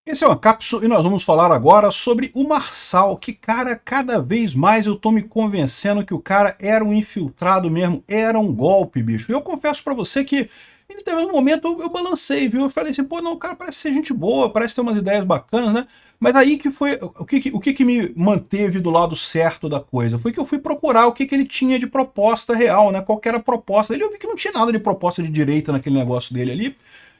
Esse é uma cápsula e nós vamos falar agora sobre o Marçal, que, cara, cada vez mais eu tô me convencendo que o cara era um infiltrado mesmo, era um golpe, bicho. E eu confesso pra você que em determinado momento eu balancei, viu? Eu falei assim, pô, não, o cara parece ser gente boa, parece ter umas ideias bacanas, né? Mas aí que foi, o que me manteve do lado certo da coisa? Foi que eu fui procurar o que ele tinha de proposta real, né? Qual que era a proposta. Eu vi que não tinha nada de proposta de direita naquele negócio dele ali.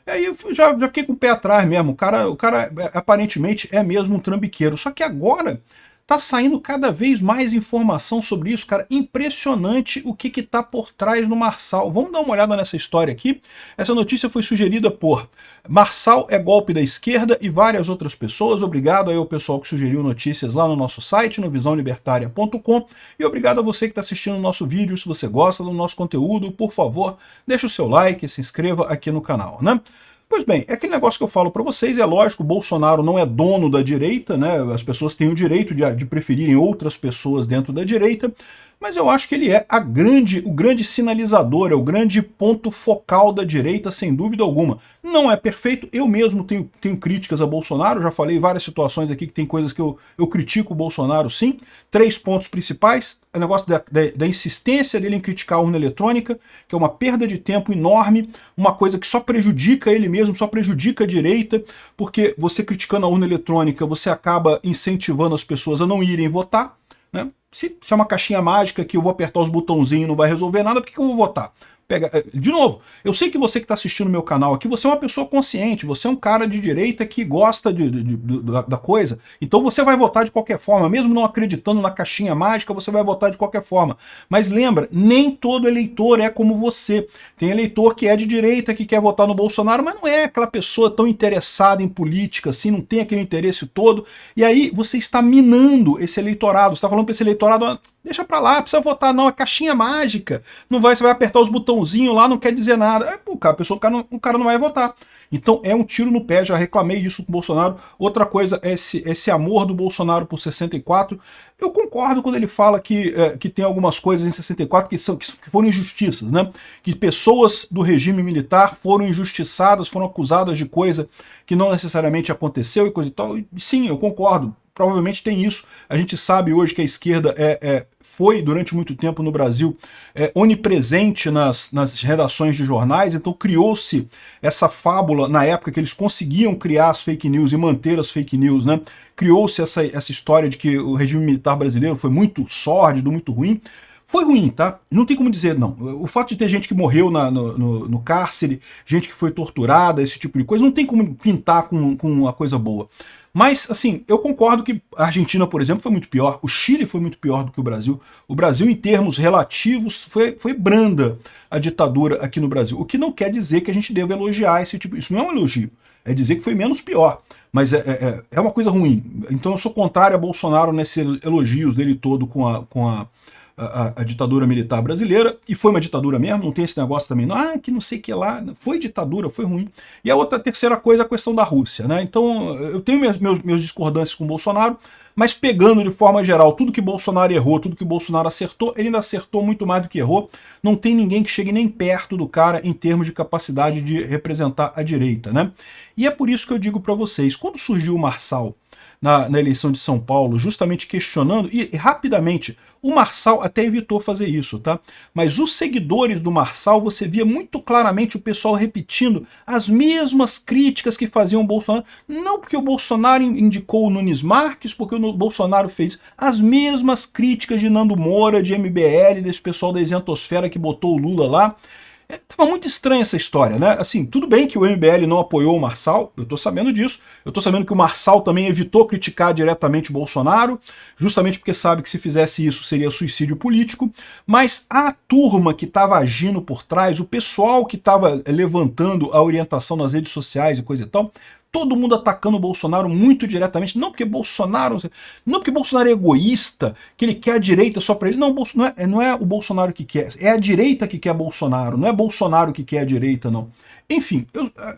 Aí eu já fiquei com o pé atrás mesmo. O cara aparentemente é mesmo um trambiqueiro. Só que agora tá saindo cada vez mais informação sobre isso, cara. Impressionante o que tá por trás do Marçal. Vamos dar uma olhada nessa história aqui. Essa notícia foi sugerida por Marçal é golpe da esquerda e várias outras pessoas. Obrigado aí ao pessoal que sugeriu notícias lá no nosso site, no visãolibertaria.com. E obrigado a você que está assistindo o nosso vídeo. Se você gosta do nosso conteúdo, por favor, deixe o seu like, se inscreva aqui no canal, né? Pois bem, é aquele negócio que eu falo para vocês, é lógico, o Bolsonaro não é dono da direita, né? As pessoas têm o direito de preferirem outras pessoas dentro da direita, mas eu acho que ele é o grande sinalizador, é o grande ponto focal da direita, sem dúvida alguma. Não é perfeito, eu mesmo tenho críticas a Bolsonaro, já falei em várias situações aqui que tem coisas que eu critico o Bolsonaro sim. 3 pontos principais: o negócio da insistência dele em criticar a urna eletrônica, que é uma perda de tempo enorme, uma coisa que só prejudica ele mesmo, só prejudica a direita, porque você criticando a urna eletrônica, você acaba incentivando as pessoas a não irem votar, né? Se é uma caixinha mágica que eu vou apertar os botãozinhos e não vai resolver nada, por que eu vou votar? De novo, eu sei que você que está assistindo o meu canal aqui, você é uma pessoa consciente, você é um cara de direita que gosta da coisa, então você vai votar de qualquer forma, mesmo não acreditando na caixinha mágica, você vai votar de qualquer forma. Mas lembra, nem todo eleitor é como você. Tem eleitor que é de direita, que quer votar no Bolsonaro, mas não é aquela pessoa tão interessada em política, assim, não tem aquele interesse todo, e aí você está minando esse eleitorado, você está falando para esse eleitorado: "Ah, deixa pra lá, precisa votar não, é caixinha mágica, não vai, você vai apertar os botãozinhos lá, não quer dizer nada." Pô, cara, o cara não vai votar. Então é um tiro no pé, já reclamei disso com o Bolsonaro. Outra coisa é esse amor do Bolsonaro por 64. Eu concordo quando ele fala que tem algumas coisas em 64 que foram injustiças, né? Que pessoas do regime militar foram injustiçadas, foram acusadas de coisa que não necessariamente aconteceu e coisa e tal. E, sim, eu concordo. Provavelmente tem isso. A gente sabe hoje que a esquerda foi, durante muito tempo no Brasil, onipresente nas redações de jornais, então criou-se essa fábula, na época que eles conseguiam criar as fake news e manter as fake news, né? Criou-se essa história de que o regime militar brasileiro foi muito sórdido, muito ruim. Foi ruim, tá? Não tem como dizer não. O fato de ter gente que morreu no cárcere, gente que foi torturada, esse tipo de coisa, não tem como pintar com uma coisa boa. Mas, assim, eu concordo que a Argentina, por exemplo, foi muito pior. O Chile foi muito pior do que o Brasil. O Brasil, em termos relativos, foi branda a ditadura aqui no Brasil. O que não quer dizer que a gente deva elogiar esse tipo. Isso não é um elogio. É dizer que foi menos pior. Mas é uma coisa ruim. Então eu sou contrário a Bolsonaro nesses elogios dele todo com a ditadura militar brasileira, e foi uma ditadura mesmo, não tem esse negócio também, não, que não sei o que lá, foi ditadura, foi ruim. E a terceira coisa é a questão da Rússia, né? Então eu tenho meus discordâncias com o Bolsonaro, mas pegando de forma geral tudo que Bolsonaro errou, tudo que Bolsonaro acertou, ele ainda acertou muito mais do que errou. Não tem ninguém que chegue nem perto do cara em termos de capacidade de representar a direita, né? E é por isso que eu digo para vocês, quando surgiu o Marçal na eleição de São Paulo, justamente questionando, e rapidamente, o Marçal até evitou fazer isso, tá? Mas os seguidores do Marçal, você via muito claramente o pessoal repetindo as mesmas críticas que faziam o Bolsonaro. Não porque o Bolsonaro indicou o Nunes Marques, porque o Bolsonaro fez as mesmas críticas de Nando Moura, de MBL, desse pessoal da isentosfera que botou o Lula lá. Tava muito estranha essa história, né? Assim, tudo bem que o MBL não apoiou o Marçal, eu tô sabendo disso. Eu tô sabendo que o Marçal também evitou criticar diretamente o Bolsonaro, justamente porque sabe que se fizesse isso seria suicídio político. Mas a turma que estava agindo por trás, o pessoal que estava levantando a orientação nas redes sociais e coisa e tal, todo mundo atacando o Bolsonaro muito diretamente, não porque Bolsonaro é egoísta, que ele quer a direita só para ele, não é o Bolsonaro que quer, é a direita que quer Bolsonaro, não é Bolsonaro que quer a direita, não. Enfim,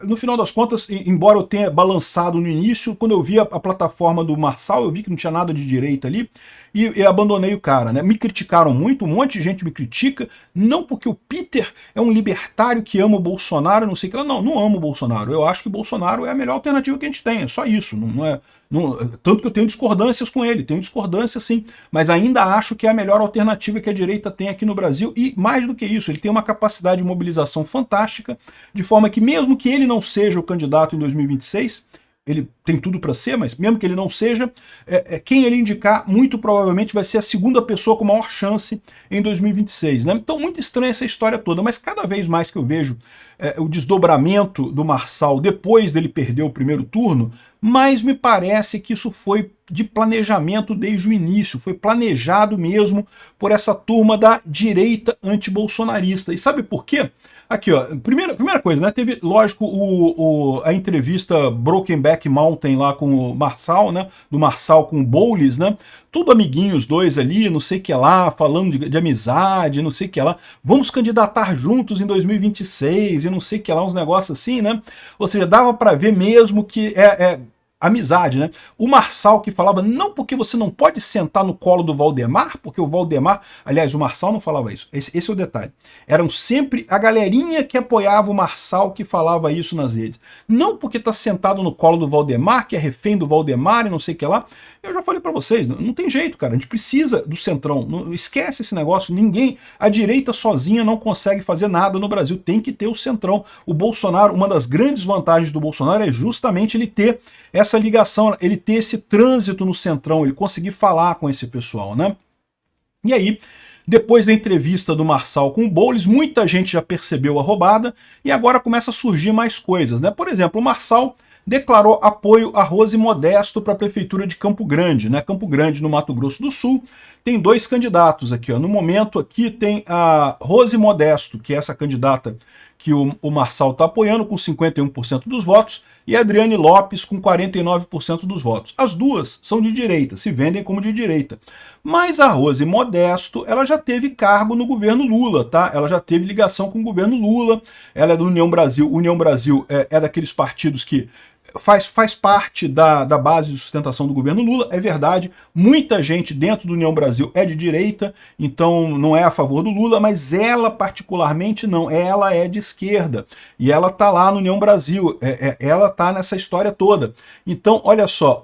no final das contas, embora eu tenha balançado no início, quando eu vi a plataforma do Marçal, eu vi que não tinha nada de direita ali, e abandonei o cara, né? Me criticaram muito, um monte de gente me critica, não porque o Peter é um libertário que ama o Bolsonaro, não sei o que lá, não, não amo o Bolsonaro, eu acho que o Bolsonaro é a melhor alternativa que a gente tem, é só isso, não é... Não, tanto que eu tenho discordâncias com ele, tenho discordâncias sim, mas ainda acho que é a melhor alternativa que a direita tem aqui no Brasil, e mais do que isso, ele tem uma capacidade de mobilização fantástica, de forma que mesmo que ele não seja o candidato em 2026, ele tem tudo para ser, mas mesmo que ele não seja, quem ele indicar muito provavelmente vai ser a segunda pessoa com maior chance em 2026. Né? Então muito estranha essa história toda, mas cada vez mais que eu vejo o desdobramento do Marçal depois dele perder o primeiro turno, mais me parece que isso foi de planejamento desde o início, foi planejado mesmo por essa turma da direita antibolsonarista. E sabe por quê? Aqui, ó, primeira coisa, né? Teve, lógico, a entrevista Brokenback Mountain lá com o Marçal, né? Do Marçal com o Boulos, né? Tudo amiguinhos os dois ali, não sei o que lá, falando de amizade, não sei o que lá. Vamos candidatar juntos em 2026 e não sei o que lá, uns negócios assim, né? Ou seja, dava para ver mesmo que amizade, né? O Marçal que falava, não porque você não pode sentar no colo do Valdemar, porque o Valdemar, aliás, o Marçal não falava isso, esse é o detalhe. Eram sempre a galerinha que apoiava o Marçal que falava isso nas redes. Não porque tá sentado no colo do Valdemar, que é refém do Valdemar e não sei o que lá. Eu já falei para vocês, não tem jeito, cara, a gente precisa do Centrão, não, esquece esse negócio, ninguém, a direita sozinha não consegue fazer nada no Brasil, tem que ter o Centrão. O Bolsonaro, uma das grandes vantagens do Bolsonaro é justamente ele ter essa ligação, ele ter esse trânsito no Centrão, ele conseguir falar com esse pessoal, né? E aí, depois da entrevista do Marçal com o Boulos, muita gente já percebeu a roubada e agora começa a surgir mais coisas, né? Por exemplo, o Marçal declarou apoio a Rose Modesto para a prefeitura de Campo Grande, né? Campo Grande, no Mato Grosso do Sul, tem dois candidatos aqui, ó. No momento aqui tem a Rose Modesto, que é essa candidata que o Marçal está apoiando com 51% dos votos, e a Adriane Lopes com 49% dos votos. As duas são de direita, se vendem como de direita. Mas a Rose Modesto, ela já teve cargo no governo Lula, tá? Ela já teve ligação com o governo Lula, ela é do União Brasil. União Brasil é daqueles partidos que faz parte da base de sustentação do governo Lula, é verdade, muita gente dentro do União Brasil é de direita, então não é a favor do Lula, mas ela particularmente não, ela é de esquerda, e ela tá lá no União Brasil, ela tá nessa história toda. Então, olha só,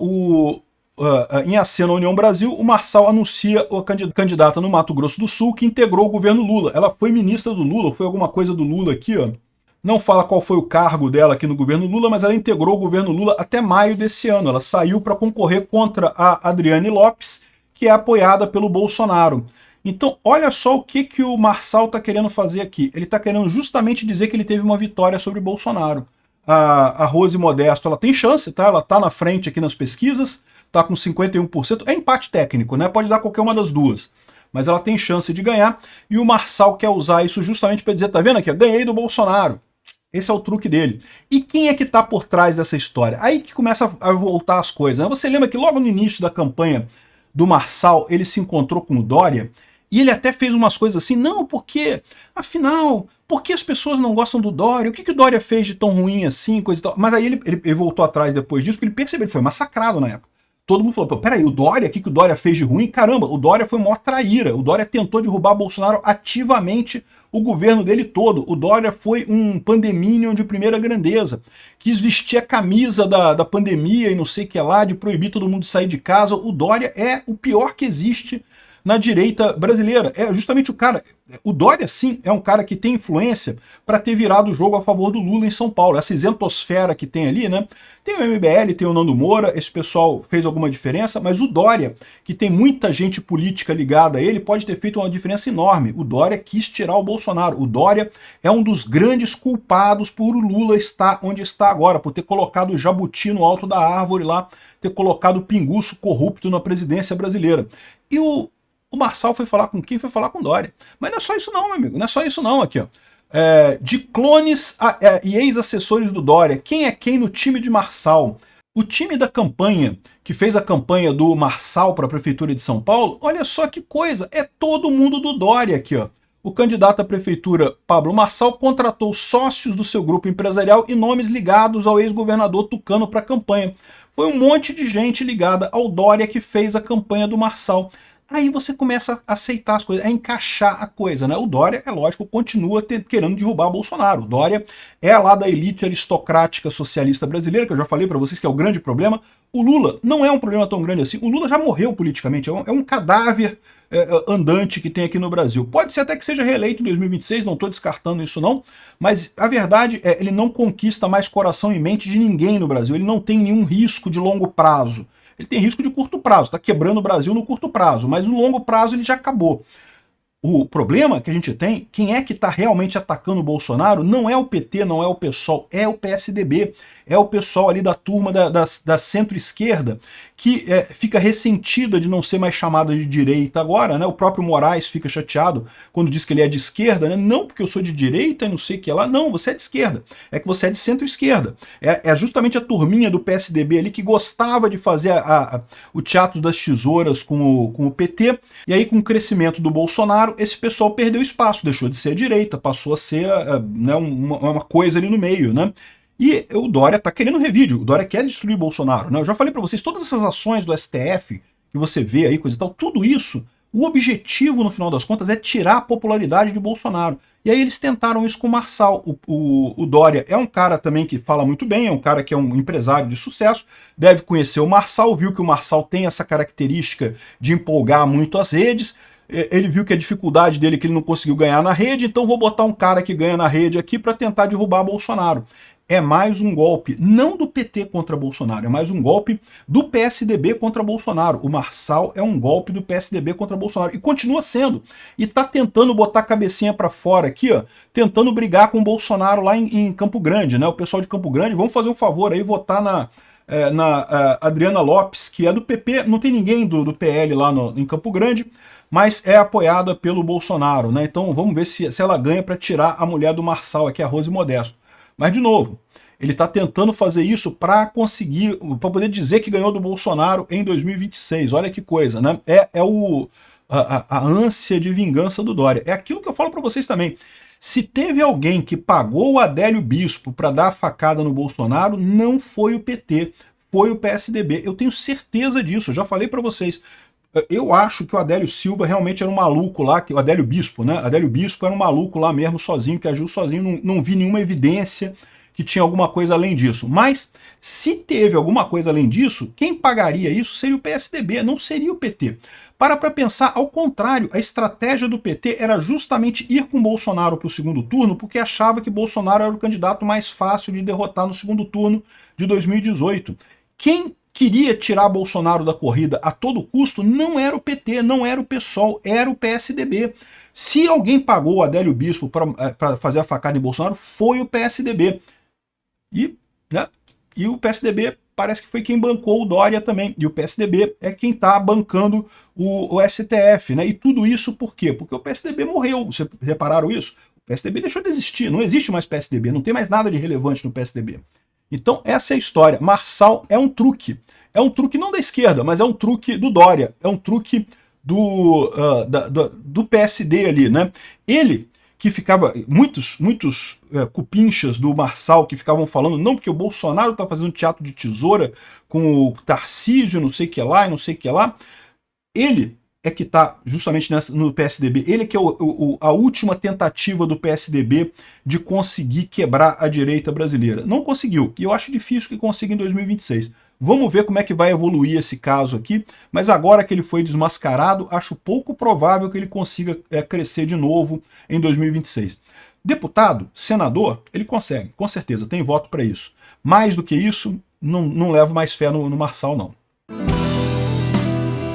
em aceno à União Brasil, o Marçal anuncia a candidata no Mato Grosso do Sul que integrou o governo Lula. Ela foi ministra do Lula, foi alguma coisa do Lula aqui, ó. Não fala qual foi o cargo dela aqui no governo Lula, mas ela integrou o governo Lula até maio desse ano. Ela saiu para concorrer contra a Adriane Lopes, que é apoiada pelo Bolsonaro. Então, olha só o que o Marçal está querendo fazer aqui. Ele está querendo justamente dizer que ele teve uma vitória sobre o Bolsonaro. A Rose Modesto, ela tem chance, tá? Ela está na frente aqui nas pesquisas, está com 51%. É empate técnico, né? Pode dar qualquer uma das duas. Mas ela tem chance de ganhar, e o Marçal quer usar isso justamente para dizer, tá vendo aqui, ganhei do Bolsonaro. Esse é o truque dele. E quem é que está por trás dessa história? Aí que começa a voltar as coisas, né? Você lembra que logo no início da campanha do Marçal, ele se encontrou com o Dória, e ele até fez umas coisas assim, não, porque, afinal, por que as pessoas não gostam do Dória? O que o Dória fez de tão ruim assim, coisa e tal? Mas aí ele voltou atrás depois disso, porque ele percebeu, ele foi massacrado na época. Todo mundo falou, peraí, o Dória, o que o Dória fez de ruim? Caramba, o Dória foi o maior traíra. O Dória tentou derrubar Bolsonaro ativamente o governo dele todo. O Dória foi um pandeminion de primeira grandeza. Quis vestir a camisa da pandemia e não sei o que lá, de proibir todo mundo de sair de casa. O Dória é o pior que existe na direita brasileira. É justamente o cara... O Dória, sim, é um cara que tem influência para ter virado o jogo a favor do Lula em São Paulo. Essa isentosfera que tem ali, né? Tem o MBL, tem o Nando Moura, esse pessoal fez alguma diferença, mas o Dória, que tem muita gente política ligada a ele, pode ter feito uma diferença enorme. O Dória quis tirar o Bolsonaro. O Dória é um dos grandes culpados por o Lula estar onde está agora, por ter colocado o jabuti no alto da árvore lá, ter colocado o pinguço corrupto na presidência brasileira. E o Marçal foi falar com quem? Foi falar com o Dória. Mas não é só isso não, meu amigo. Não é só isso não aqui, ó. De clones e ex-assessores do Dória. Quem é quem no time de Marçal? O time da campanha, que fez a campanha do Marçal para a Prefeitura de São Paulo, olha só que coisa, é todo mundo do Dória aqui, ó. O candidato à prefeitura, Pablo Marçal, contratou sócios do seu grupo empresarial e nomes ligados ao ex-governador Tucano para a campanha. Foi um monte de gente ligada ao Dória que fez a campanha do Marçal. aí você começa a aceitar as coisas, a encaixar a coisa, né? O Dória, é lógico, continua querendo derrubar o Bolsonaro. O Dória é lá da elite aristocrática socialista brasileira, que eu já falei para vocês que é o grande problema. O Lula não é um problema tão grande assim. O Lula já morreu politicamente, é um cadáver andante que tem aqui no Brasil. Pode ser até que seja reeleito em 2026, não estou descartando isso não, mas a verdade é ele não conquista mais coração e mente de ninguém no Brasil. Ele não tem nenhum risco de longo prazo. Ele tem risco de curto prazo, está quebrando o Brasil no curto prazo, mas no longo prazo ele já acabou. O problema que a gente tem, quem é que está realmente atacando o Bolsonaro, não é o PT, não é o PSOL, é o PSDB, é o pessoal ali da turma da centro-esquerda, que fica ressentida de não ser mais chamada de direita agora, né? O próprio Moraes fica chateado quando diz que ele é de esquerda, né? Não porque eu sou de direita e não sei o que lá, não, você é de esquerda, é que você é de centro-esquerda. É justamente a turminha do PSDB ali que gostava de fazer o teatro das tesouras com o PT, e aí com o crescimento do Bolsonaro, esse pessoal perdeu espaço, deixou de ser direita, passou a ser né, uma coisa ali no meio, né? E o Dória tá querendo revide, o Dória quer destruir o Bolsonaro, né? Eu já falei para vocês, todas essas ações do STF que você vê aí, coisa e tal, tudo isso, o objetivo no final das contas é tirar a popularidade de Bolsonaro. E aí eles tentaram isso com o Marçal. O Dória é um cara também que fala muito bem, é um cara que é um empresário de sucesso, deve conhecer o Marçal, viu que o Marçal tem essa característica de empolgar muito as redes, ele viu que a dificuldade dele é que ele não conseguiu ganhar na rede, então vou botar um cara que ganha na rede aqui para tentar derrubar Bolsonaro. É mais um golpe, não do PT contra Bolsonaro, é mais um golpe do PSDB contra Bolsonaro. O Marçal é um golpe do PSDB contra Bolsonaro, e continua sendo. E tá tentando botar a cabecinha para fora aqui, ó, tentando brigar com o Bolsonaro lá em Campo Grande, né? O pessoal de Campo Grande, vamos fazer um favor aí, votar na Adriana Lopes, que é do PP, não tem ninguém do PL lá em Campo Grande, mas é apoiada pelo Bolsonaro, né? Então vamos ver se ela ganha para tirar a mulher do Marçal, aqui a Rose Modesto. Mas, de novo, ele está tentando fazer isso para conseguir, para poder dizer que ganhou do Bolsonaro em 2026. Olha que coisa, né? A ânsia de vingança do Dória. É aquilo que eu falo para vocês também. Se teve alguém que pagou o Adélio Bispo para dar a facada no Bolsonaro, não foi o PT, foi o PSDB. Eu tenho certeza disso, eu já falei para vocês. Eu acho que o Adélio Silva realmente era um maluco lá, o Adélio Bispo, né? Adélio Bispo era um maluco lá mesmo, sozinho, que agiu sozinho, não vi nenhuma evidência que tinha alguma coisa além disso. Mas, se teve alguma coisa além disso, quem pagaria isso seria o PSDB, não seria o PT. Para pensar, ao contrário, a estratégia do PT era justamente ir com Bolsonaro para o segundo turno, porque achava que Bolsonaro era o candidato mais fácil de derrotar no segundo turno de 2018. Quem queria tirar Bolsonaro da corrida a todo custo não era o PT, não era o PSOL, era o PSDB. Se alguém pagou o Adélio Bispo para fazer a facada em Bolsonaro, foi o PSDB. E o PSDB parece que foi quem bancou o Dória também. E o PSDB é quem está bancando o STF, né? E tudo isso por quê? Porque o PSDB morreu. Vocês repararam isso? O PSDB deixou de existir, não existe mais PSDB, não tem mais nada de relevante no PSDB. Então essa é a história. Marçal é um truque. É um truque não da esquerda, mas é um truque do Dória. É um truque do PSD ali, né? Ele que ficava, muitos cupinchas do Marçal que ficavam falando, não, porque o Bolsonaro tá fazendo teatro de tesoura com o Tarcísio, não sei o que lá, e não sei o que lá. Ele é que está justamente no PSDB, ele que é a última tentativa do PSDB de conseguir quebrar a direita brasileira. Não conseguiu, e eu acho difícil que consiga em 2026. Vamos ver como é que vai evoluir esse caso aqui, mas agora que ele foi desmascarado, acho pouco provável que ele consiga crescer de novo em 2026. Deputado, senador, ele consegue, com certeza, tem voto para isso. Mais do que isso, não levo mais fé no Marçal, não.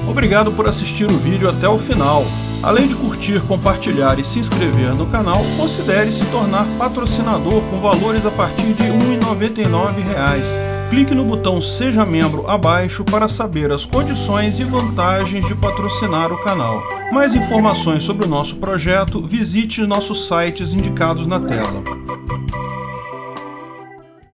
Obrigado por assistir o vídeo até o final. Além de curtir, compartilhar e se inscrever no canal, considere se tornar patrocinador com valores a partir de R$ 1,99. Clique no botão Seja Membro abaixo para saber as condições e vantagens de patrocinar o canal. Mais informações sobre o nosso projeto, visite nossos sites indicados na tela.